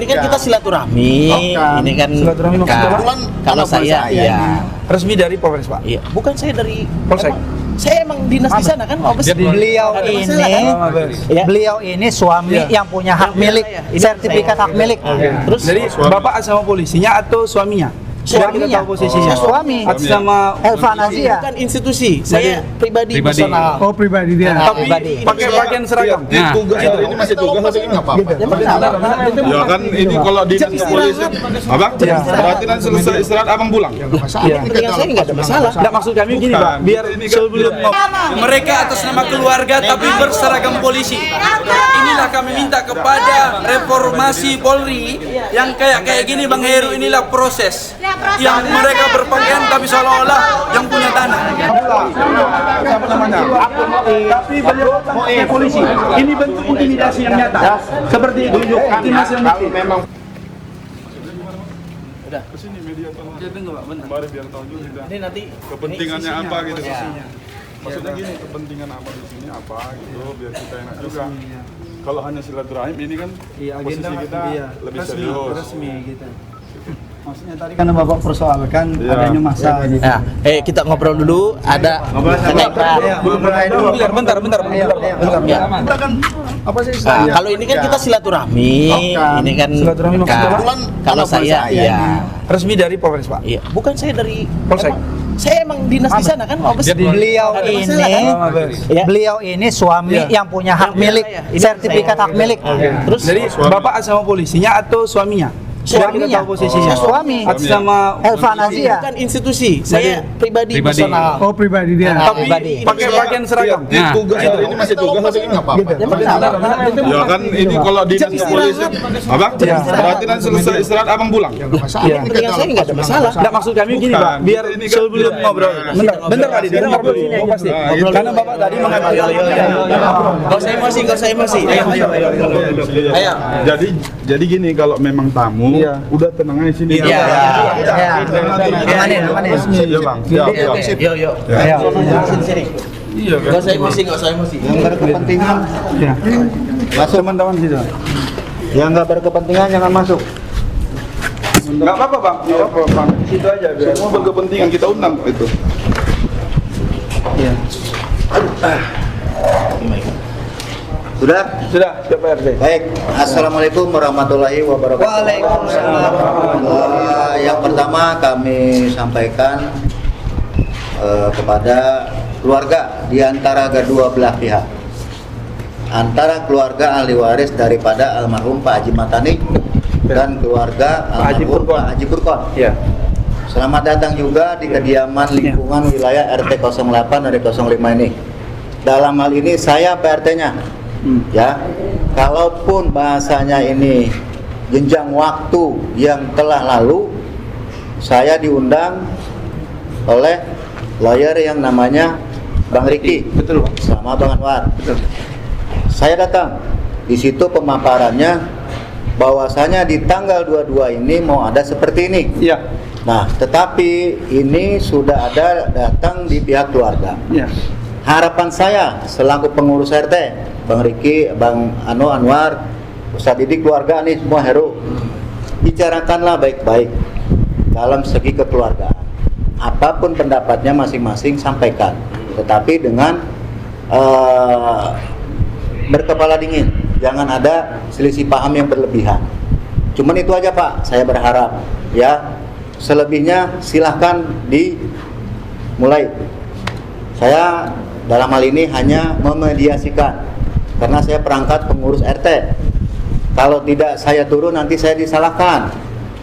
Ini kan kita silaturahmi. Ini kan silaturahmi maksudnya kalau saya iya. Resmi dari Polres, Pak. Iya, bukan saya dari Polsek. Saya emang dinas di sana kan, Mabes. Jadi beliau Ada ini, masalah, kan? Ya. beliau ini suami yang punya hak milik, sertifikat hak milik. Terus Jadi Bapak sama polisinya atau suaminya? Biar kita tahu posisinya. Suami. Atas nama Elva Nazia. bukan institusi, saya pribadi personal. Oh, pribadi dia. tapi pribadi. pakai pakaian seragam. Nah, tugas hari ini masih tugas tapi nggak apa-apa. Ya kan ini kalau dinas polisi, abang, berarti nanti selesai istirahat abang pulang. Kepentingan saya nggak ada masalah. Enggak, maksud kami gini, Pak. Biar sebelum mereka atas nama keluarga tapi berseragam polisi. Inilah kami minta kepada reformasi Polri yang kayak gini, Bang Heru. Inilah proses yang mereka berpakaian tapi seolah-olah yang punya tanah. Siapa namanya? Tapi beliau pakai polisi. Ini bentuk intimidasi yang nyata. Seperti itu. Intimidasi yang nyata. Memang Udah. kesini media tolong. Ya, tunggu, Pak. Benar. Kemarin biar tahu juga kita Ini nanti kepentingannya apa gitu. Ya. Maksudnya gini, kepentingan apa di sini apa gitu, biar kita enak juga. Kalau hanya silaturahim ini kan posisi kita lebih serius. Resmi gitu. Maksudnya tadi kan Bapak persoalkan adanya masa gitu. Nah, kita ngobrol dulu. Ada Bentar. Ya. Apa sih? Kalau ini kan kita silaturahmi. Ini kan Silaturahmi maksudnya kalau saya iya. Resmi dari Polres, Pak. Iya, bukan saya dari Polsek. Saya emang dinas di sana kan, Mabes. Jadi beliau Ada ini, masalah, kan? Ya. beliau ini suami yang punya hak milik, sertifikat hak milik. Terus Jadi Bapak sama polisinya atau suaminya? Biar kita tahu posisinya. Suami. Atas nama Elva Nazia. bukan institusi, saya pribadi personal. Oh, pribadi dia. tapi pribadi. pakai pakaian seragam. Nah, tugas hari ini masih tugas tapi nggak apa-apa. Ya kan ini kalau dinas polisi, abang, berarti nanti selesai istirahat abang pulang. Kepentingan saya nggak ada masalah. Enggak, maksud kami gini, Pak. Biar sebelum ngobrol. Bentar Pak, dengar dulu sini pasti. Karena Bapak tadi mengatakan Gak usah emosi. Ayo. Jadi gini, kalau memang tamu, udah tenang aja sini. Iya. Amanin. Ya bang, siap. Yuk. Sini. Iya kan. Gak usah emosi. Yang berkepentingan masuk teman-teman situ. yang nggak berkepentingan jangan masuk. Nggak apa-apa bang, nggak apa-apa bang. Situ aja, biar semua berkepentingan kita undang kok itu. Iya. Sudah? Siap Pak RT. Baik. Assalamualaikum warahmatullahi wabarakatuh. Waalaikumsalam. Yang pertama kami sampaikan kepada keluarga di antara kedua belah pihak, antara keluarga ahli waris daripada almarhum Pak Haji Matani dan keluarga almarhum Pak Haji Burkon. Iya. Selamat datang juga di kediaman lingkungan wilayah RT 08 dari 05 ini. Dalam hal ini saya PRT-nya. Ya, kalaupun bahasanya ini jenjang waktu yang telah lalu, saya diundang oleh lawyer yang namanya Bang Riki, Betul, Pak. sama Bang Anwar. Betul. Saya datang. Di situ pemaparannya bahwasanya di tanggal 22 ini mau ada seperti ini. Iya. Nah, tetapi ini sudah ada datang di pihak keluarga. Iya. Harapan saya selaku pengurus RT, Bang Riki, Bang Anwar, Ustadz Didik, keluarga nih semua Heru, bicarakanlah baik-baik dalam segi kekeluargaan. Apapun pendapatnya masing-masing sampaikan, tetapi dengan berkepala dingin, jangan ada selisih paham yang berlebihan. Cuman itu aja Pak, saya berharap ya. Selebihnya silahkan dimulai. Saya dalam hal ini hanya memediasikan karena saya perangkat pengurus RT. Kalau tidak saya turun nanti saya disalahkan.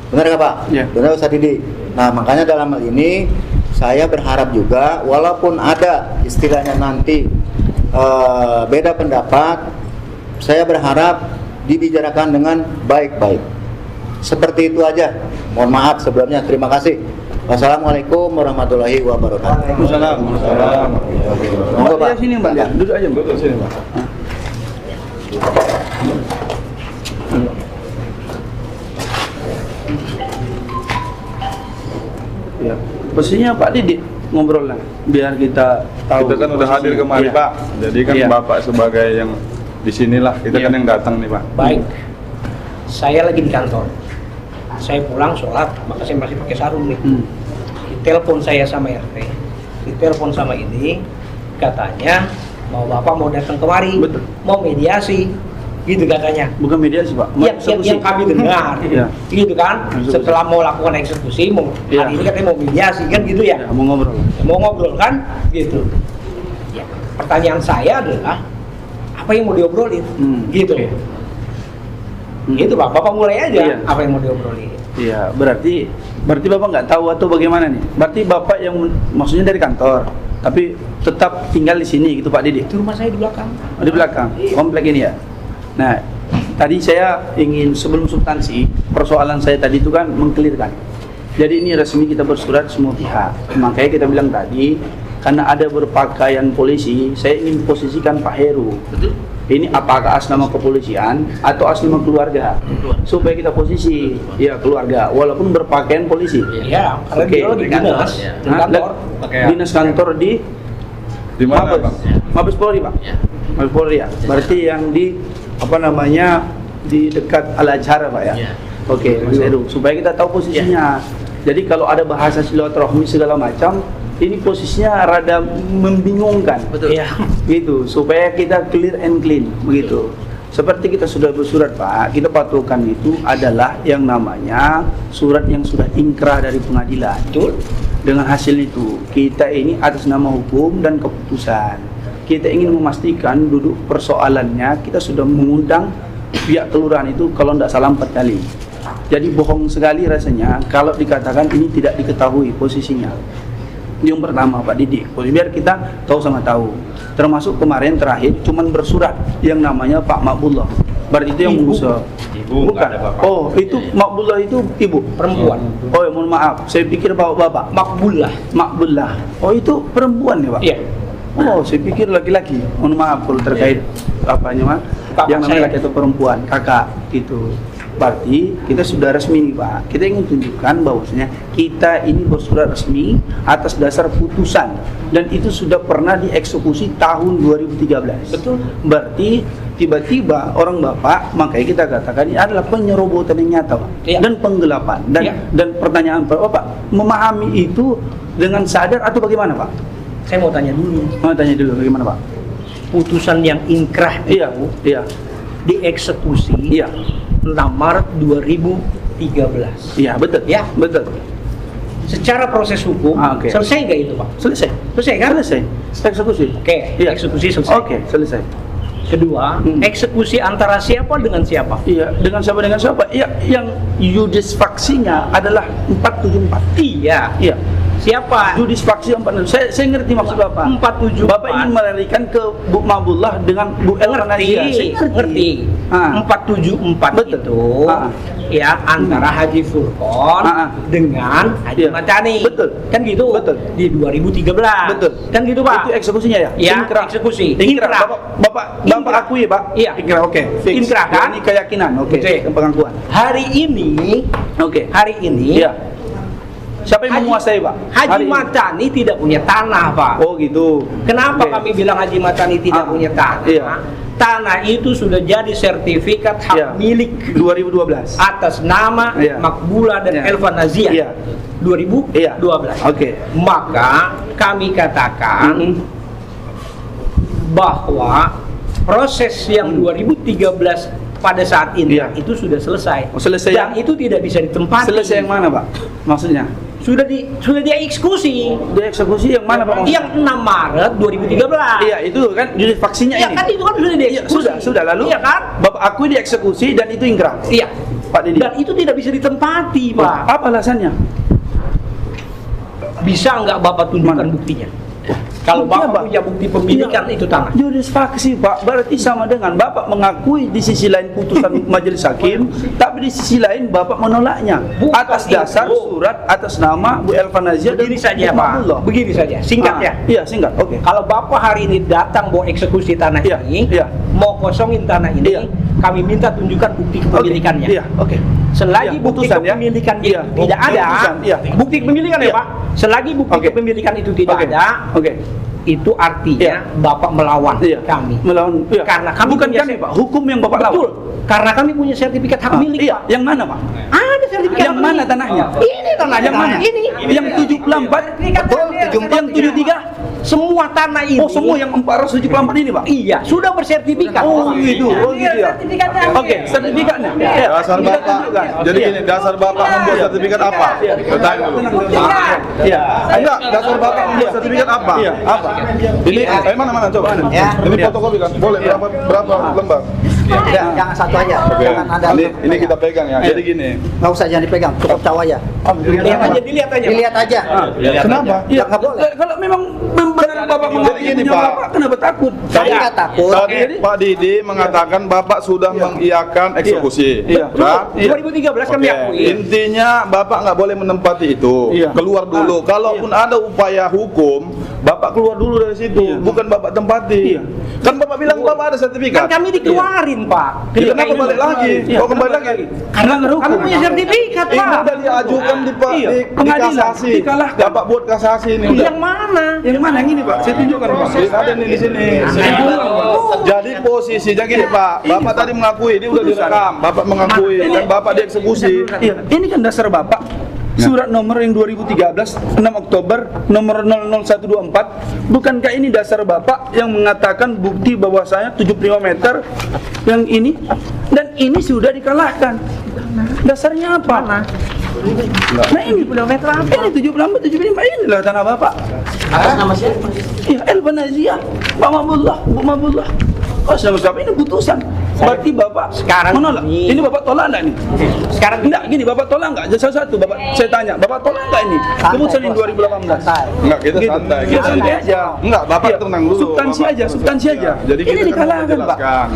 Benar nggak Pak? Ya. Benar Ustaz Didi. Nah makanya dalam hal ini saya berharap juga walaupun ada istilahnya nanti beda pendapat, saya berharap dibicarakan dengan baik-baik. Seperti itu aja. Mohon maaf sebelumnya. Terima kasih. Wassalamualaikum warahmatullahi wabarakatuh. Waalaikumsalam. Monggo Pak. Sini Mbak, ya. Duduk aja Mbak. Duduk sini Pak. Ya. Posisinya Pak Didik ngobrol lah, biar kita tahu. Kita kan udah hadir kemari Iya. Pak. Jadi kan Iya. Bapak sebagai yang di sinilah, kita Iya. kan yang datang nih Pak. Baik. saya lagi di kantor. Saya pulang sholat, maka saya masih pakai sarung nih. Ditelepon saya sama RT, ditelepon sama ini, katanya bapak mau datang kemari, Betul. mau mediasi, gitu katanya. Bukan mediasi, Pak. Yang kami dengar, Iya. gitu kan. Eksekusi. Setelah mau lakukan eksekusi, mau Iya. hari ini katanya mau mediasi kan gitu ya. Ya, mau ngobrol. Mau ngobrol kan, gitu. Ya, pertanyaan saya adalah apa yang mau diobrolin, gitu. Gitu Pak, Bapak mulai aja Iya. apa yang mau diobrolin. Iya, berarti Bapak nggak tahu atau bagaimana nih? Berarti Bapak yang maksudnya dari kantor, tapi tetap tinggal di sini gitu Pak Didi? Itu rumah saya di belakang. Oh, di belakang, komplek ini ya. Nah, tadi saya ingin sebelum substansi, persoalan saya tadi itu kan mengkelirkan. Jadi ini resmi kita bersurat semua pihak. Makanya kita bilang tadi, karena ada berpakaian polisi, saya ingin posisikan Pak Heru. Betul. Ini apakah atas nama kepolisian atau atas nama keluarga? Supaya kita posisi, ya keluarga, walaupun berpakaian polisi. Iya, karena Oke. dia lagi dinas, di kantor. Dinas kantor di Di mana, Bang? Mabes Polri, Pak. Mabes Polri ya. Berarti yang di apa namanya di dekat Al Azhar, Pak ya. Oke, Mas Heru, supaya kita tahu posisinya. Jadi kalau ada bahasa silaturahmi segala macam, ini posisinya rada membingungkan. Betul. Iya. Gitu, supaya kita clear and clean, begitu. Seperti kita sudah bersurat, Pak, kita patuhkan itu adalah yang namanya surat yang sudah ingkrah dari pengadilan. Betul. Dengan hasil itu, kita ini atas nama hukum dan keputusan, kita ingin memastikan duduk persoalannya, kita sudah mengundang pihak kelurahan itu kalau tidak salah 4 kali. Jadi bohong sekali rasanya kalau dikatakan ini tidak diketahui posisinya. Yang pertama Pak Didi, biar kita tahu sama tahu. Termasuk kemarin terakhir cuman bersurat yang namanya Pak Makbullah. Berarti itu yang mengusah. Ibu, Bukan. Oh, itu Makbullah itu ibu Perempuan. Oh ya, mohon maaf. Saya pikir bapak. Makbullah. Makbullah. Oh, itu perempuan ya, Pak? Iya. Oh, saya pikir laki-laki. Mohon maaf kalau terkait apanya, Pak. Kakak Yang namanya saya. laki atau perempuan, kakak gitu. Berarti kita sudah resmi nih, Pak. Kita ingin tunjukkan bahwasanya kita ini bersurat resmi atas dasar putusan dan itu sudah pernah dieksekusi tahun 2013. Betul. Berarti tiba-tiba orang Bapak, makanya kita katakan ini adalah penyerobotan yang nyata, Pak. Iya. Dan penggelapan Iya. dan pertanyaan Bapak memahami itu dengan sadar atau bagaimana, Pak? Saya mau tanya dulu. Mau tanya dulu bagaimana, Pak? Putusan yang ingkrah Iya, iya, dieksekusi iya, 6 Maret 2013. iya, betul, Ya. betul. Secara proses hukum Oke. selesai nggak itu Pak? Selesai, Selesai kan? selesai, eksekusi. Oke, Iya. eksekusi selesai. Oke, selesai. Kedua, eksekusi antara siapa dengan siapa? Iya, dengan siapa? Iya, yang yudisfaksinya adalah 474. Iya. Iya. Siapa? Yudisfaksi 474. Saya ngerti maksud Bapak. 474. Bapak ingin melarikan ke Bu Mabullah dengan Bu El Nazia. Saya Ngerti. Ah. 474 Betul. itu Ah. ya antara Haji Furqon Ah. dengan Haji Iya. Matani. Betul. Kan gitu. Betul. Di 2013. Betul. Kan gitu, Pak. Itu eksekusinya ya? Ya, eksekusi. Ingkrah. Ingkrah. Bapak akui, Pak? Iya. Ingkrah, oke. Fix. Ingkrah, kan? Ini keyakinan, oke. Betul. Pengakuan. Hari ini Oke. Iya. Siapa yang menguasai, Pak? Haji Hari ini? Matani tidak punya tanah, Pak. Oh, gitu. Kenapa Oke. kami bilang Haji Matani tidak Ah, punya tanah? iya. Tanah itu sudah jadi sertifikat hak Iya. milik 2012. atas nama Iya. Makbula dan Iya. Elva Nazia. Iya. 2012. Oke. Maka kami katakan bahwa proses yang 2013 pada saat ini Iya. itu sudah selesai. Oh, selesai Dan ya? itu tidak bisa ditempati. Selesai yang mana, Pak? Maksudnya? Sudah dieksekusi. Dieksekusi yang mana, Pak? Yang 6 Maret 2013. Iya, itu kan yudisfaksinya Iya ini. kan itu kan sudah Iya, dieksekusi. sudah lalu. Iya kan? Bapak akui dieksekusi dan itu ingkrah. Iya. Pak Didi. Dan itu tidak bisa ditempati, Pak. Apa alasannya? Bisa nggak Bapak tunjukkan Mana? buktinya? Kalau Bukti Bapak apa? punya bukti pemilikan Iya. itu tanah. Yudisfaksi, Pak, berarti sama dengan Bapak mengakui di sisi lain putusan majelis hakim, tapi di sisi lain Bapak menolaknya Bukan atas dasar itu. surat atas nama Bu Elva Nazia dan Begini saja, Bu Pak. Mabullah. Begini saja, singkat ya. Iya, singkat. Oke. Kalau Bapak hari ini datang mau eksekusi tanah Iya, ini, iya. mau kosongin tanah ini, Iya. kami minta tunjukkan bukti kepemilikannya. Iya, oke. Selagi Iya, bukti putusan, ya. kepemilikan Iya, itu tidak ada, putusan, iya. bukti kepemilikan Iya. ya Pak. Selagi bukti Oke. kepemilikan itu tidak Oke. ada, Oke. itu artinya Bapak melawan kami. Melawan. Iya. Karena kami bukan punya kami, Pak. Hukum yang Bapak lawan. Betul. Karena kami punya sertifikat hak milik, Pak. Yang mana, Pak? Ada sertifikat. Yang mana tanahnya? Ini tanahnya. Yang mana? Ini. Yang 74? Betul. Yang 73? Semua tanah ini. Oh, semua yang 474 ini, Pak? Iya, sudah bersertifikat. Oh, gitu. Oh, gitu ya. Oke, sertifikatnya. Ya. Dasar Bapak. Jadi gini, dasar Bapak membuat sertifikat apa? Bertanya dulu. Iya. Enggak, dasar Bapak membuat sertifikat apa? Iya. Apa? Ini mana coba. Ya. Ini fotokopi kan? Boleh berapa lembar? Jangan satu aja. Oke. Jangan ada. Ini kita pegang ya. Jadi gini. Nggak usah, jangan dipegang, cukup tahu aja. Dilihat aja. Dilihat aja. Kenapa? Iya, Nggak boleh. kalau memang benar Bapak Jadi gini, punya Pak. Bapak, kenapa takut? Saya nggak takut. Tadi Pak Didi mengatakan Bapak sudah mengiyakan eksekusi. Iya. Nah, 2013 kami Oke, akui. intinya Bapak nggak boleh menempati itu. Iya. Keluar dulu. Kalaupun ada upaya hukum, Bapak keluar dulu dari situ. Bukan Bapak tempati. Iya. Kan Bapak bilang Bapak ada Kan sertifikat. kami dikeluarin, Pak. Ya, kenapa balik lagi? Iya, Oh, kembali lagi. Karena nggak Kami punya sertifikat, Ini Pak. udah diajukan di Iya. di Pengadilan, kasasi. dikalahkan. Bapak buat kasasi ini. udah. Yang mana? Yang mana yang ini, Pak? Saya tunjukkan, Pak. Ada nih di sini. Jadi posisinya gini, Pak. Bapak tadi mengakui, ini udah direkam. Bapak mengakui dan Bapak dieksekusi. Iya, ini kan dasar Bapak. Surat nomor yang 2013 6 Oktober nomor 00124. Bukankah ini dasar Bapak yang mengatakan bukti bahwasanya 75 meter yang ini dan ini sudah dikalahkan. Dasarnya apa? Nah ini 75 meter apa? Ini 75 inilah tanah Bapak. Atas nama siapa? Iya, Elvan Azia, Pak Mabullah, Bu Mabullah. Oh, sama siapa ini putusan? Berarti Bapak Sekarang menolak. ini- Ini Bapak tolak enggak nih? Sekarang Enggak, gini Bapak tolak enggak? Satu-satu Bapak saya tanya, Bapak tolak enggak ini? Keputusan ini 2018. Enggak, kita Gitu. santai. Kita santai aja. Enggak, Bapak Iya, tenang dulu. substansi Bapak aja, substansi aja. Jadi Ini kita kan dikalahkan, Pak. menjelaskan.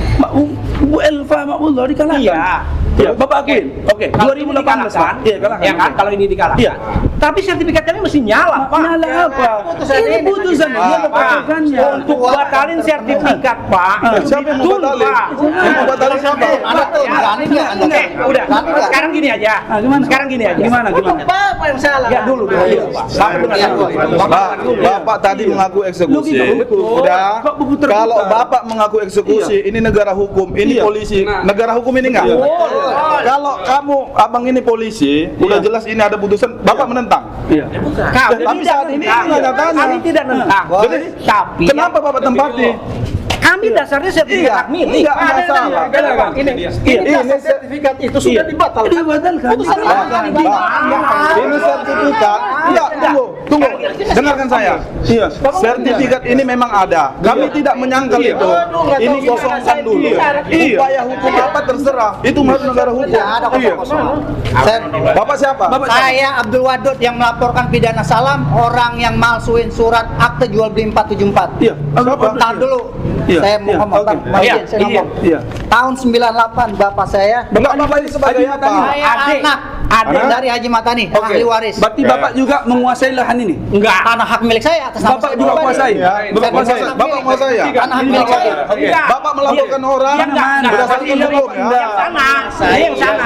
Bu Elva Mabullah dikalahkan. Iya. Iya, Bapak yakin? Oke, Kalau ini 2018 dikalahkan, Pak. Iya, kalahkan. ya kan? Kalau ini dikalahkan. Iya. Tapi sertifikat kami mesti nyala, Pak. Nyala apa? Ini putusan ini ada Pak, putusannya. untuk batalin sertifikat, Pak. Siapa yang mau Betul, batalin? Pak. Yang mau batalin siapa? Berani nggak Anda? Oke, udah. Berani nggak? Sekarang gini aja. Gimana? Sekarang gini aja. Gimana? Apa yang salah? Ya dulu, Pak. Bapak dengar dulu. Bapak tadi mengaku eksekusi. Lu gitu, betul. Udah. Kok berputar-putar? Kalau Bapak mengaku eksekusi, ini negara hukum, ini Iya. polisi. Negara hukum ini enggak? Kalau kamu abang ini polisi, udah jelas ini ada putusan, Bapak menentang. Iya. Kami Tapi tidak saat ini nentang. nyatanya. Kami tidak nentang. Jadi, Tapi kenapa Bapak tempati? kami dasarnya sertifikat hak milik. Enggak masalah. Ini sertifikat itu sudah dibatalkan. Dibatalkan. Ini sertifikat. Enggak, tunggu. Dengarkan saya. Iya. Sertifikat ini memang ada. Kami tidak menyangkal itu. Ini kosongkan dulu. Iya. Upaya hukum apa terserah. Itu menurut negara hukum. Tidak ada Iya. kosong-kosong. Saya Bapak siapa? Saya Abdul Wadud yang melaporkan pidana salam orang yang malsuin surat akte jual beli 474. Iya. Bentar dulu. Iya, Saya mau iya, ngomong, oke. mau Iya, izin saya iya. ngomong. Iya. Tahun 98 bapak saya Bapak ini sebagai apa? saya anak Anak? dari Haji Matani, Oke. ahli waris. Berarti Bapak juga menguasai lahan ini? Enggak. Tanah hak milik saya atas nama Bapak saya juga pribadi. kuasai? Ya, Bapak Bapak kuasai? Bapak menguasai ya? Tanah hak milik saya. Oke. Enggak. Bapak melaporkan orang Yang enggak, berdasarkan hukum ya? Yang sana, yang sana,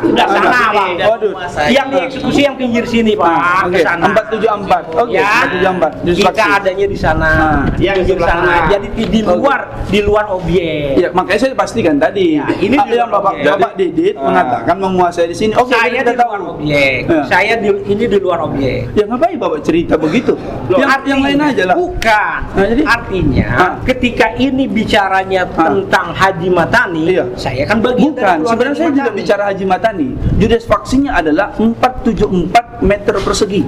udah sana, Pak. Waduh. Yang dieksekusi yang pinggir sini, Pak, Oke, ke sana. 474. Oke, Ya, 474. kita Distraksi. adanya di sana, Yang pinggir sebelah sana. sana. Jadi di luar objek. Iya, makanya saya pastikan tadi. Ya, ini di yang luar Bapak objek. Bapak Didit mengatakan menguasai di sini. Oke, Saya kita di luar tahu. objek. Ya. Saya ini di luar objek. Ya ngapain Bapak cerita begitu? Loh, Yang lain aja lah. Bukan. Nah, jadi- Artinya ketika ini bicaranya tentang Haji Matani, Iya. saya kan bagian Bukan, dari keluarga sebenarnya saya Haji tidak Matani. bicara Haji Matani. Judes faksinya adalah 474 meter persegi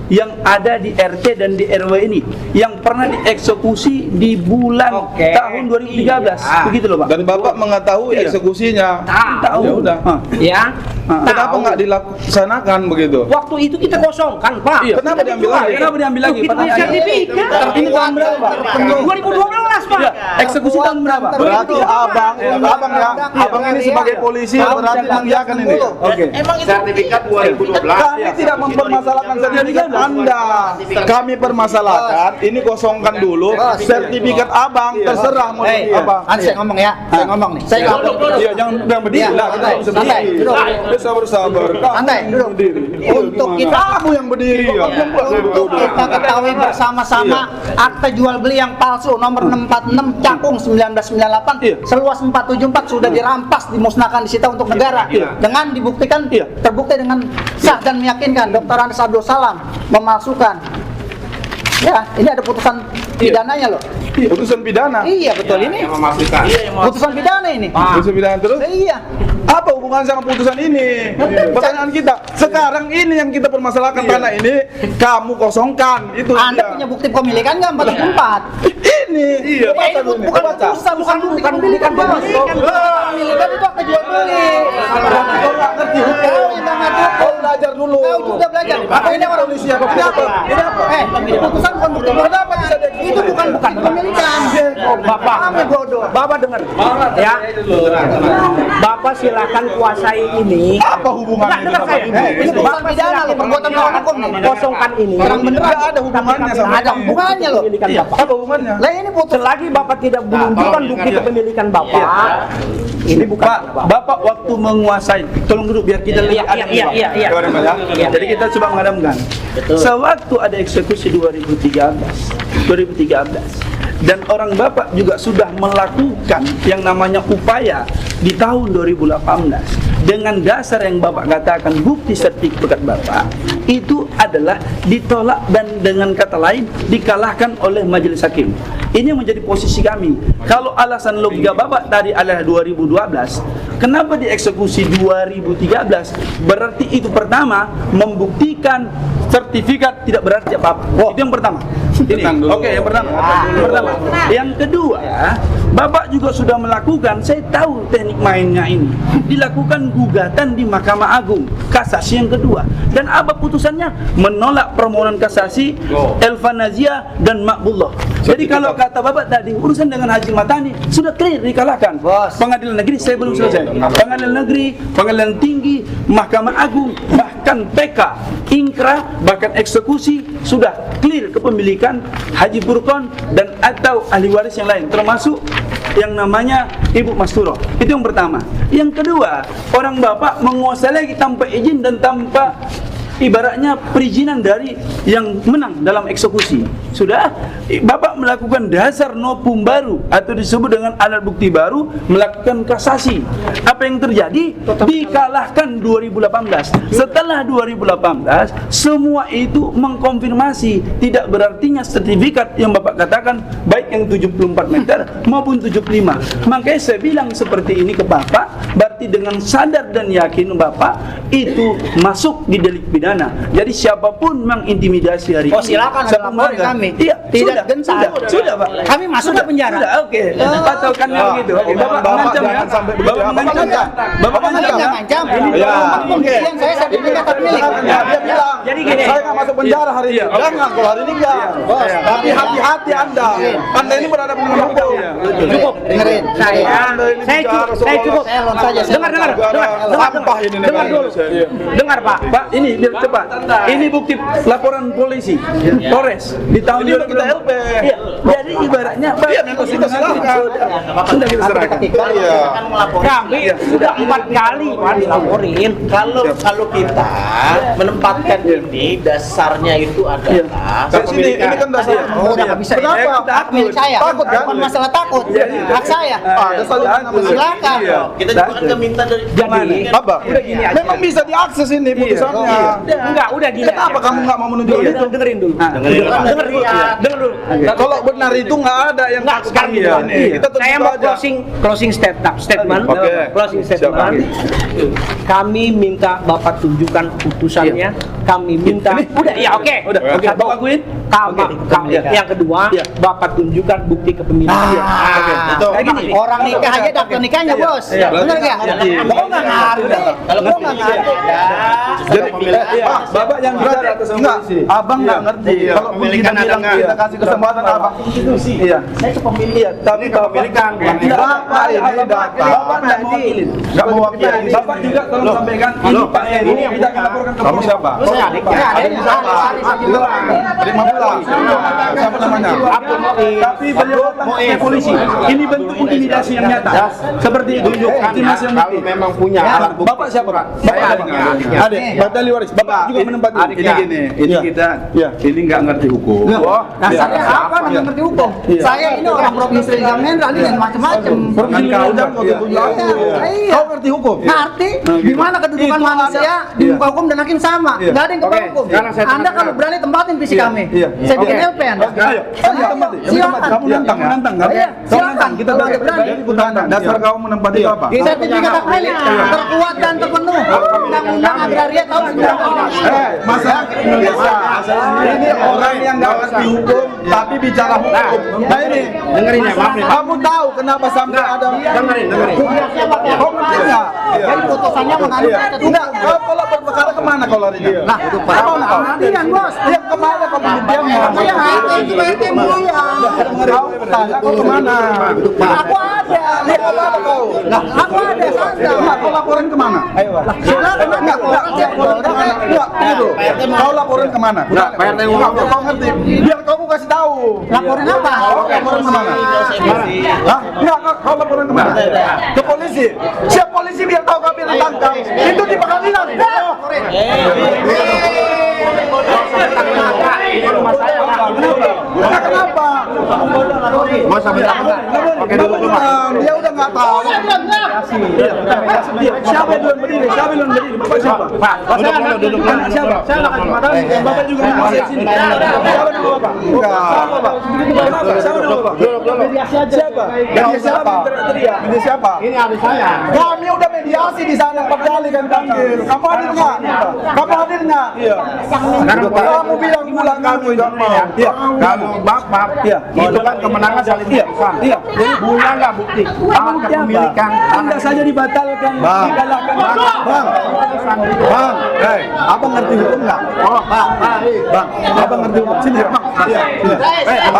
yang ada di RT dan di RW ini yang pernah dieksekusi di bulan Oke. tahun 2013. Iya. Begitu loh, Pak. Dan Bapak mengetahui Iya. eksekusinya. Tahu. Ya udah. Ya. Kenapa Tahu. nggak dilaksanakan begitu? Waktu itu kita kosongkan, Pak. Iya. Kenapa diambil lagi? Kenapa diambil lagi? Kita punya Pertanyaannya. sertifikat. Ini tahun berapa, Pak? 2012, Pak. Iya, eksekusi tahun berapa? Berarti abang ya, abang ini sebagai polisi berarti mengiyakan ini. Oke. Emang itu Sertifikat 2012. Kami tidak mempermasalahkan sertifikat Anda. Kami permasalahkan, ini kosongkan dulu. Sertifikat abang terserah mau Hei, apa. saya ngomong ya, saya ngomong nih. Saya nggak Iya, jangan berdiri Iya, lah, kita santai, bisa santai, berdiri. duduk. Dia sabar-sabar. Kamu Santai, duduk. berdiri. Untuk kita Kamu yang berdiri ya. Untuk kita ketahui bersama-sama akta jual beli yang palsu nomor 646 Cakung 1998 Iya. seluas 474 sudah dirampas, dimusnahkan, disita untuk negara dengan dibuktikan terbukti dengan sah dan meyakinkan Dr. Andes Abdul Salam memalsukan. Ya, ini ada putusan pidananya loh. Putusan pidana. Iya betul ini. Putusan pidana ini. Putusan pidana terus? Iya. Apa hubungan sama putusan ini? Pertanyaan kita. Sekarang ini yang kita permasalahkan tanah ini kamu kosongkan. Itu Anda dia. punya bukti pemilikan nggak 474? Ini. Iya. Ini bukan putusan, bukan bukti kepemilikan bos. Pemilikan itu akta jual beli. Kau nggak ngerti hukum. Kau yang nggak ngerti hukum. Kau belajar dulu. Kau juga belajar. Apa ini orang Polisi apa? Ini apa? Ini apa? Putusan bukan bukti kepemilikan. Itu bukan bukti kepemilikan. Bapak, Kami bodoh. Bapak dengar, ya. Bapak silakan kuasai ini. Apa hubungannya Dengar sama saya. ini? Ini putusan pidana loh, perbuatan melawan hukum nih. Kosongkan ini. Orang beneran. Nggak ada hubungannya sama Ada ini. hubungannya loh. Kepemilikan Bapak. Apa hubungannya? Lah ini putus. Selagi Bapak tidak menunjukkan bukti kepemilikan Bapak, ini bukan Pak, Bapak waktu menguasai, tolong duduk biar kita lihat ada iya. Jadi kita coba mengadamkan. Sewaktu ada eksekusi 2013 dan orang Bapak juga sudah melakukan yang namanya upaya di tahun 2018 dengan dasar yang Bapak katakan bukti sertifikat Bapak itu adalah ditolak dan dengan kata lain dikalahkan oleh majelis hakim. Ini yang menjadi posisi kami. Kalau alasan logika Bapak tadi adalah 2012, kenapa dieksekusi 2013? Berarti itu pertama membuktikan sertifikat tidak berarti apa-apa. Itu yang pertama. Ini. Oke, yang pertama. Yang kedua, Bapak juga sudah melakukan, saya tahu teknik mainnya ini. Dilakukan gugatan di Mahkamah Agung, kasasi yang kedua. Dan apa putusannya? Menolak permohonan kasasi Elva Nazia dan Makbullah. Jadi kalau kata Bapak tadi, urusan dengan Haji Matani sudah clear dikalahkan. Pengadilan negeri saya belum selesai. Pengadilan negeri, pengadilan tinggi, Mahkamah Agung, bahkan PK, Ingkrah, bahkan eksekusi sudah clear kepemilikan Haji Furqon dan atau ahli waris yang lain, termasuk yang namanya Ibu Masturo. Itu yang pertama. Yang kedua, orang Bapak menguasai lagi tanpa izin dan tanpa ibaratnya perizinan dari yang menang dalam eksekusi. Sudah, Bapak melakukan dasar novum baru atau disebut dengan alat bukti baru, melakukan kasasi. Apa yang terjadi? Dikalahkan 2018. Setelah 2018, semua itu mengkonfirmasi tidak berartinya sertifikat yang Bapak katakan baik yang 74 meter maupun 75. Makanya saya bilang seperti ini ke Bapak, berarti dengan sadar dan yakin Bapak itu masuk di delik pidana. Jadi siapapun mengintimidasi hari ini. Silakan siapapun laporin warga. kami. Iya, Tidak gentar. Sudah, Pak. Kami masuk ke penjara. Sudah, oke. Batalkan begitu. Oke, Bapak mengancam ya. Sampai begitu Bapak ya. mengancam ya. Bapak mengancam ya. Ngancam. Ya, Oke. Saya sertifikat pemilik. Ya, dia bilang, Jadi gini. saya nggak masuk penjara hari ini. Jangan, kalau hari ini enggak. Tapi hati-hati Anda. Anda ini berhadapan dengan hukum. Cukup. Dengerin. Saya cukup. Saya lon saja. Dengar. Sampah ini Dengar dulu. Dengar Pak. Pak, ini biar cepat. Ini bukti laporan polisi. Polres di tahun Ini udah kita LP. Iya. Jadi ibaratnya Pak, Iya, memang kita silakan. sudah kita serahkan. Iya. Kami sudah 4 kali Pak dilaporin. Kalau kita menempatkan ini dasarnya itu adalah Ini kan dasar. Oh, udah nggak bisa. Kenapa? Hak milik saya. Takut kan? Bukan masalah takut. Hak saya. Dasar Silakan. kita juga kan minta dari Jadi apa? udah gini aja. Memang bisa diakses ini putusannya. Enggak, udah gini. Kenapa kamu nggak mau menunjukkan itu? Dengerin dulu. Dengar dulu. Kalau benar itu nggak ada yang Enggak, sekarang iya. gini. Kita Saya terbuka mau aja. closing statement. Oke. Closing statement. Kami minta Bapak tunjukkan putusannya. Kami minta. Udah, ya oke. Udah, oke. Satu. Bapak akuin? Yang kedua, Iya. Bapak tunjukkan bukti kepemilikan. Betul. Kayak gini. Orang nikah aja daftar nikahnya, Bos. Iya. Benar nggak? Kok nggak ngerti? Kalau nggak ngerti. Jadi Bapak yang bicara atas nama polisi. Abang nggak ngerti. Kalau kita bilang kita kasih kesempatan abang. Iya. Saya kepemilikan. Iya, tapi kepemilikan. Bapak ini datang. Bapak tidak mewakili. Nggak mewakili. Bapak juga tolong sampaikan ini Pak Heru tidak melaporkan ke Kamu polisi. siapa? Adiknya siapa? Adik Mabula. Siapa namanya? Tapi beliau datang ke polisi. Ini bentuk intimidasi yang nyata. Seperti itu. Intimidasi yang kalau bukti. memang punya alat bukti. Bapak siapa, Pak? Saya Bapak adiknya. Adik, batali waris. Bapak juga menempati. Ini gini, ini kita ini nggak ngerti hukum. Nah, saya apa nggak ngerti hukum? Saya ini orang provinsi Jamendra ini dan macam-macam. Kan kau udah kau tutup lagu. Iya. Kau ngerti hukum? Ngerti di mana kedudukan Itu manusia di muka hukum dan hakim sama. Nggak ada yang kepala hukum. sekarang saya Anda kalau berani tempatin visi kami. Saya bikin LP Anda. Ayo, kamu tempati. Silakan. Kamu nantang, menantang kan? Iya, silakan. Kita Kalau belajar berani. dari Butana. Dasar kamu menempati apa? Sertifikat akrilik terkuat dan terpenuh. Undang-undang agraria tahun 1995. Masalah Indonesia. Ini orang yang nggak ngerti hukum, tapi bicara hukum. Nah ini, Dengerin ya, maaf nih. kamu tahu kenapa sampai ada? Dengerin. Kau ngerti nggak? Jadi putusannya mengandung kata Enggak, kau kalau berperkara kemana kau larinya? Nah, pengadilan bos. Dia kemana kau pembuktiannya? Saya hakim mulia. Kau tanya kau kemana? Aku ada. Dia kemana kau? Nah, aku ada sana. Enggak, kau laporan kemana? Ayo, Silakan. kau laporan kemana? Enggak, Pak RT ngomong. Kau ngerti? Biar kamu kasih tahu. Laporin apa? Laporan kemana? Hah? Enggak, kau laporan kemana? Ke polisi. Siap polisi biar tahu kami ditangkap. Itu di pengadilan. Kenapa? Mau sampai pakai dulu Pak. Dia udah nggak tahu. Siapa yang duluan berdiri? Siapa yang duluan berdiri? Bapak siapa? Pak, duduk dulu. Siapa? Saya akan matang. Bapak juga masih di sini. Siapa nama Bapak? Siapa Bapak? Kenapa? Siapa nama Bapak? Siapa? Media siapa? Media siapa? Ini adik saya. Kami udah mediasi di sana 4 kali kan panggil. Kamu hadir nggak? Kamu hadir nggak? Iya. Kamu bilang pulang kamu nggak mau. Iya. Kalau Bapak itu kan kemenangan saling putusan. Iya. Jadi punya nggak bukti? Alat kepemilikan. Anda saja dibatalkan, digalakkan. Bang, abang ngerti hukum nggak? Oh, bang, abang ngerti hukum sini, bang. Iya,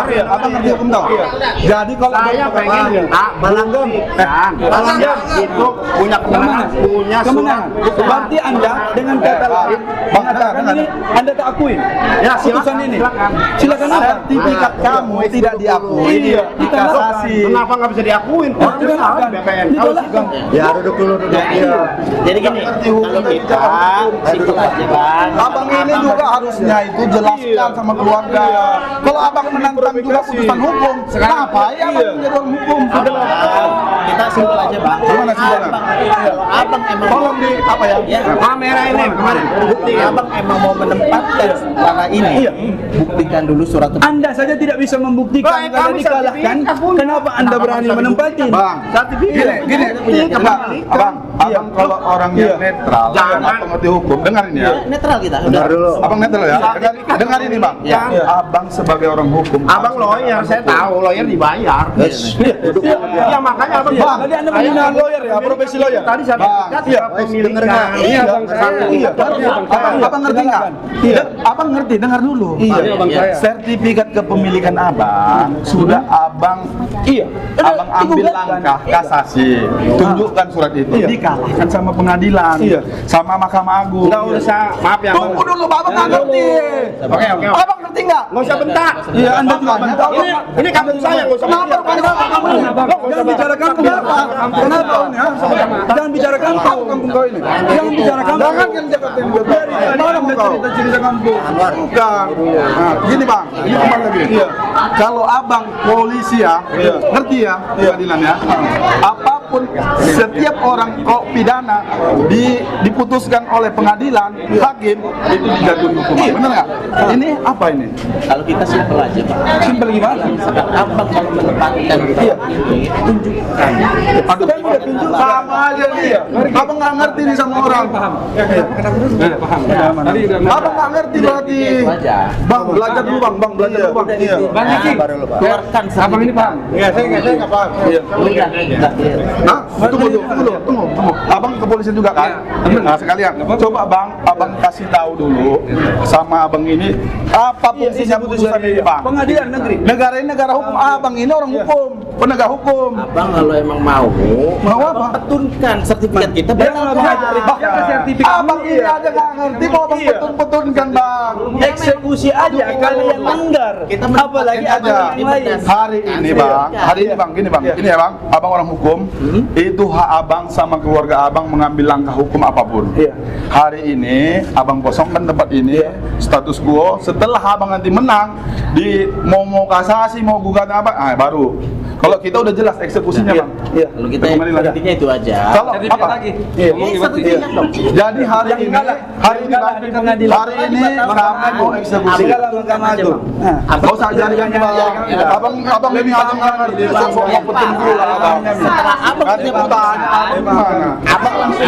iya. Abang ngerti hukum tau? Jadi kalau Saya pengen minta Balanggang itu punya kemenangan, punya Kemenangan. Berarti Anda dengan kata lain mengatakan ini Anda tak akui. Ya, Putusan ini. silakan. Silakan apa? sertifikat kamu tidak diakui, Iya, dikasasi. Kenapa nggak bisa diakuin? Orang Tidak tahu lakukan. BPN. Ditolakkan. Ya, duduk dulu, duduk. Iya. Jadi gini, kalau kita simpel aja bang. Abang ini juga harusnya itu jelaskan sama keluarga. Kalau abang menantang juga putusan hukum, kenapa ya abang menjadi orang hukum? Kita simpel aja bang. Gimana simpelnya? Kalau abang emang Tolong di apa ya? ya, Kamera ini kemarin. bukti abang emang mau menempatkan tanah ini, buktikan dulu surat Anda saja tidak bisa membuktikan kalau dikalahkan. Kenapa Anda berani menempati? Bang, gini, abang kalau orang yang netral, atau ngerti hukum, dengarin ya. netral kita. Bentar dulu. Abang netral ya. Dengar ini bang. Abang sebagai orang hukum. Abang lawyer, saya tahu lawyer dibayar. Iya makanya abang. Bang, Tadi Anda menggunakan lawyer ya, profesi lawyer. Tadi saya Bang, kepemilikan. Iya, abang ngerti nggak? Iya, abang ngerti. Dengar dulu. Iya. Sertifikat kepemilikan abang sudah abang, abang ambil langkah kasasi. Tunjukkan surat itu. Dikalahkan sama pengadilan, sama Mahkamah Agung. Nggak usah, maaf ya. Tunggu dulu, abang nggak ngerti. Oke. Abang ngerti nggak? Nggak usah bentak. Iya, Anda juga bentar. Ini kampung saya, nggak usah bentak. Jangan bicara kampung. Kenapa? Jangan bicara kampung. Kampung kau ini. Jangan bicara kampung. Jangan kan Jakarta yang berbeda. Mana mau kau? Cerita kampung. Bukan. Nah, gini bang, ini kembali lagi. Kalau abang polisi ya, ngerti ya pengadilan ya. Apapun setiap orang kok pidana diputuskan oleh pengadilan, hakim itu dijatuhi hukuman. Benar nggak? Ini apa ini? Kalau kita simpel aja bang. Simpel gimana? Abang kalau menempatkan ini, tunjukkan. Aduh, udah tunjuk sama aja nih. Abang nggak ngerti nih sama orang. Paham. Abang nggak ngerti berarti. Bang belajar dulu bang, belajar dulu bang. Bang Niki, keluarkan Abang ini paham? Iya, saya nggak paham. Iya. Nah, tunggu. Abang kepolisian juga kan? Nah, sekalian. Coba abang kasih tahu dulu sama abang ini apa fungsinya putusan ini, Bang? Pengadilan negeri. Negara ini negara hukum. Abang ini orang hukum, penegak hukum. Abang kalau emang mau apa? petunkan sertifikat kita batalkan. Abang ini aja nggak ngerti mau abang petun-petunkan, Bang. Eksekusi aja kalian langgar. Apalagi ada yang lain. Hari ini Bang, gini Bang, ini ya Bang, abang orang hukum, itu hak abang sama keluarga abang mengambil langkah hukum apapun. Hari ini abang kosongkan tempat ini, status quo. Setelah abang nanti menang, mau kasasi, mau gugatan apa, baru. Kalau kita udah jelas eksekusinya Bang. Kalau kita intinya itu aja. Kalau apa? Jadi hari ini kami mau eksekusi. Gak usah jangan abang ini abang nggak ngerti. Mau petung dulu lah abang. Nanti mau tanya abang langsung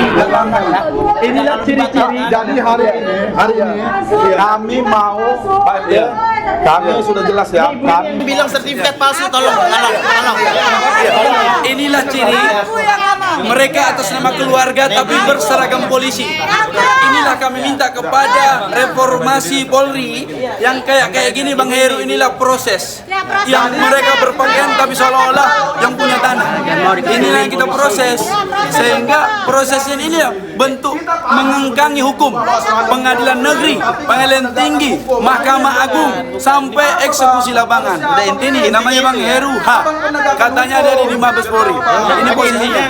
inilah ciri-ciri. Jadi hari ini kami mau, kami sudah jelas ya. Kami Bilang sertifikat palsu, tolong. Inilah ciri mereka atas nama keluarga tapi berseragam polisi. Inilah kami minta kepada reformasi Polri yang kayak gini Bang Heru. Inilah proses yang mereka berpakaian tapi seolah-olah yang punya tanah. Inilah yang kita proses sehingga prosesnya ini ya bentuk mengengkangi hukum. Pengadilan negeri, pengadilan tinggi, Mahkamah Agung sampai eksekusi lapangan. Ini namanya Bang Heru katanya ada di Mabes Polri. Ini posisinya,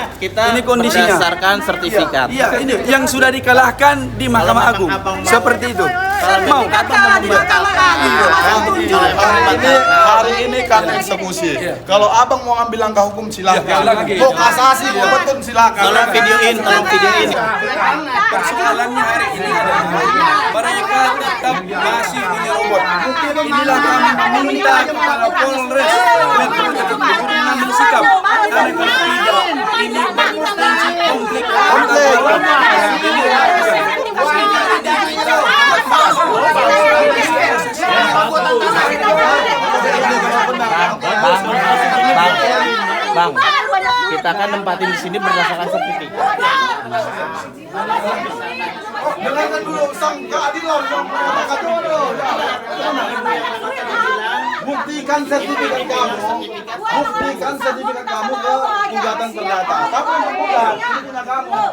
ini kondisinya. Berdasarkan sertifikat. Iya, ini yang sudah dikalahkan di Mahkamah Agung. Seperti itu. Mau hari ini kan eksekusi. Kalau abang mau ambil langkah hukum silakan. Mau kasasi, mau petun silakan. Tolong videoin. persoalannya hari ini adalah mereka tetap masih punya robot. Inilah kami meminta kepada Polres untuk mengambil sikap. Karena kalau tidak, ini berpotensi konflik Bang, kita kan nempatin di sini berdasarkan sertifikat. Dengarkan dulu sang keadilan yang mengatakan dulu. Buktikan sertifikat kamu ke gugatan perdata. Kamu yang menggugat, ini punya kamu.